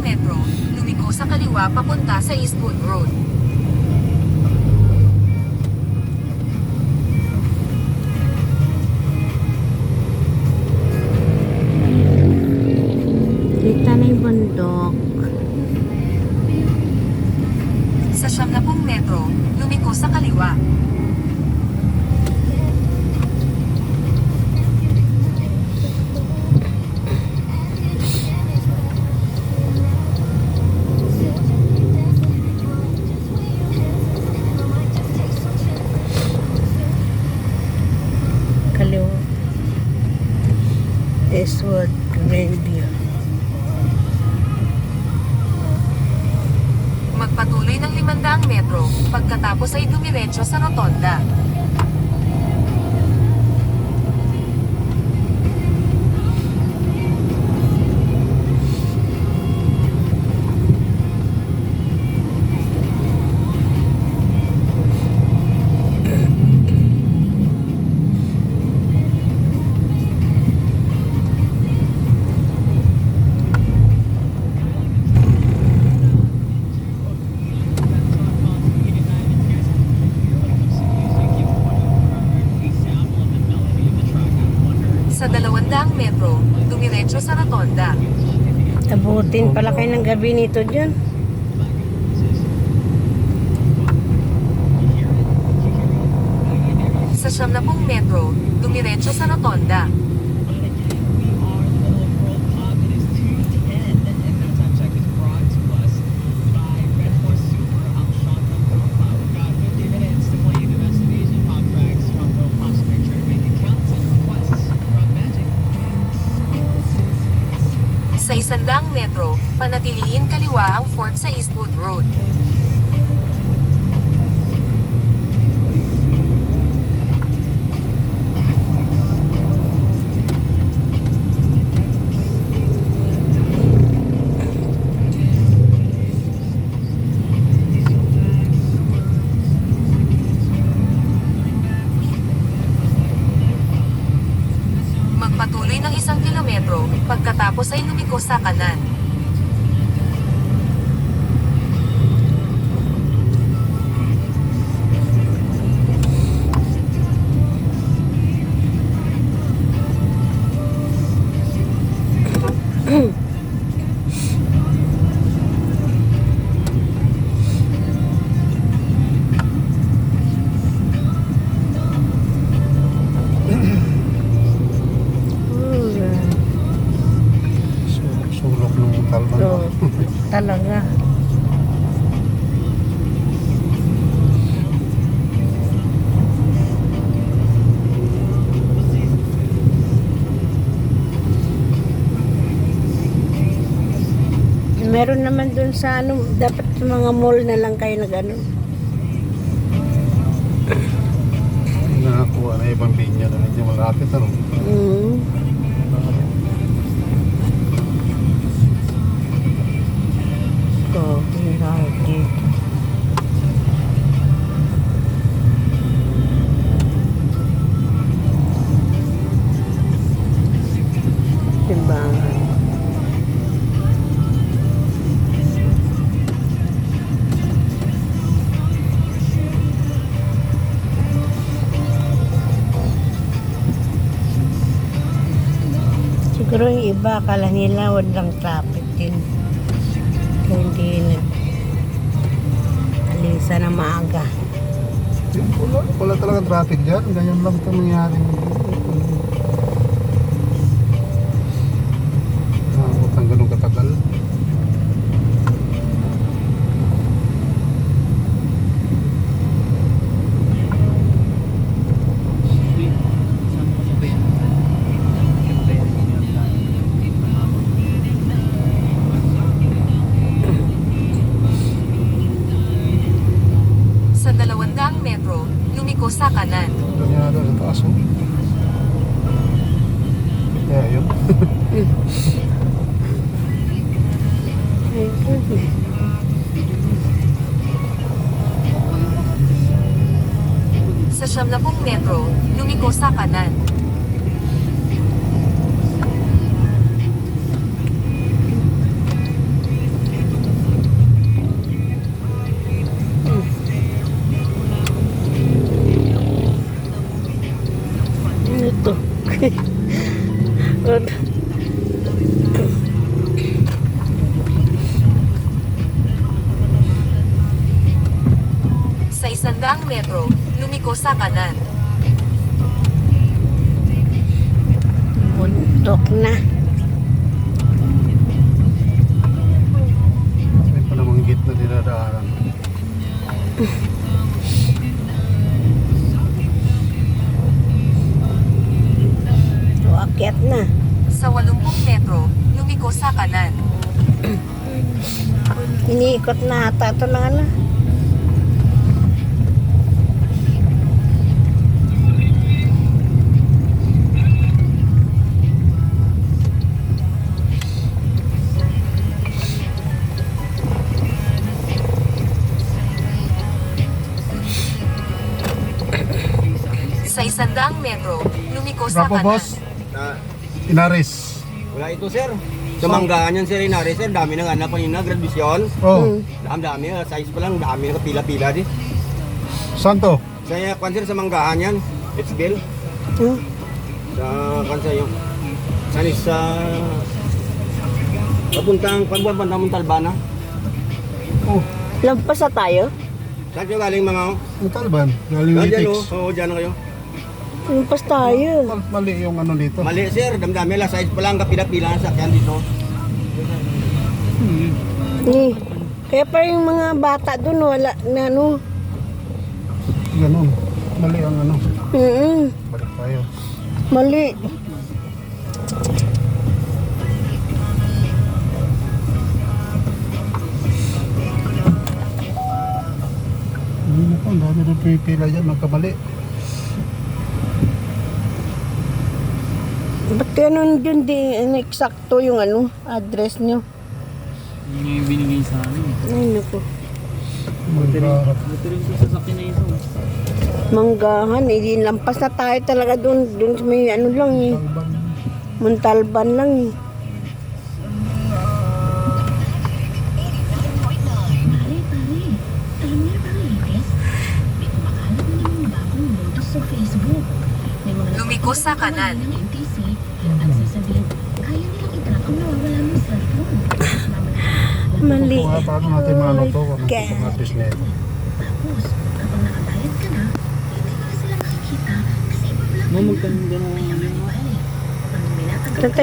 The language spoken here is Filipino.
metro, lumiko sa kaliwa papunta sa Eastwood Road. Kita na yung bundok. Sa 70 metro, lumiko sa kaliwa. Kaliwa. Eastwood Radio. Magpatuloy ng 500 metro, pagkatapos ay dumiretso sa rotonda. Sa 200 metro, dumiretso sa rotonda. Abutin pala kayo ng gabi nito dyan. Sa 70 metro, dumiretso sa rotonda. Sa 100 metro, panatilihin kaliwa ang Fort sa Eastwood Road. Magpatuloy ng 1 kilometro, pagkatapos ay lumiko sa kanan. Sulok ng talman. So, talaga. Meron naman dun sa ano, dapat sa mga mall na lang kayo nag ano. Nakakuha na ibang linya na medyo malapit. Ano? Copenhagen. Timbangan. Siguro yung iba, akala nila walang traffic din. Kaya hindi alisa na maaga. Wala talaga traffic dyan. Ganyan lang ito nangyari. Nakakot ang ganun katagal. Sa 200 metro, lumiko sa kanan. Ganyan sa taas. Kaya yun. Sa 70 metro, lumiko sa kanan. metro, lumiko sa kanan. Bundok na. May pa namang gate na dinadaanan. So, akyat na. Sa 80 metro, lumiko sa kanan. Iniikot na ata ito na ano. Sa 100 metro, lumiko sa Bravo, kanan. boss. Inaris. Wala ito, sir. Sa manggahan yan, sir, inari, sir. Dami nang anak kanina, graduation. Oh, Dami, size pa lang, dami na pila-pila di. saan to? Sa kwan, sir, sa manggahan yan. It's bill. Hmm? Sa kwan sa yung. Sanis sa... Papuntang, pagbuwan ng Talbana. Oh, Lampas na tayo? Saan kayo galing mga... Talban. Galing Dyan, Litix. Oo, dyan na kayo. Lampas tayo. Mali yung ano dito. Mali, sir. Dami la size pa lang, kapila-pila sa sakyan dito. Eh, kaya pa yung mga bata doon wala na ano. Ganun. Mali ang ano. Balik tayo. Mali. Ano po, ang dami ng pipila dyan. Magkamali. Ba't ganun dyan di eksakto yung ano, address nyo? Yun yung binigay sa amin. Ay, naku. Magharap. Buti rin sa sasakyan na ito. Manggahan, eh, lampas na tayo talaga doon. Doon sa may ano lang eh. Talban. Montalban lang eh. Lumiko sa kanan. Mali. Kung paano natin maano to, kung ano Okay. itong address na ito. Mamagkano gano'n. Tatay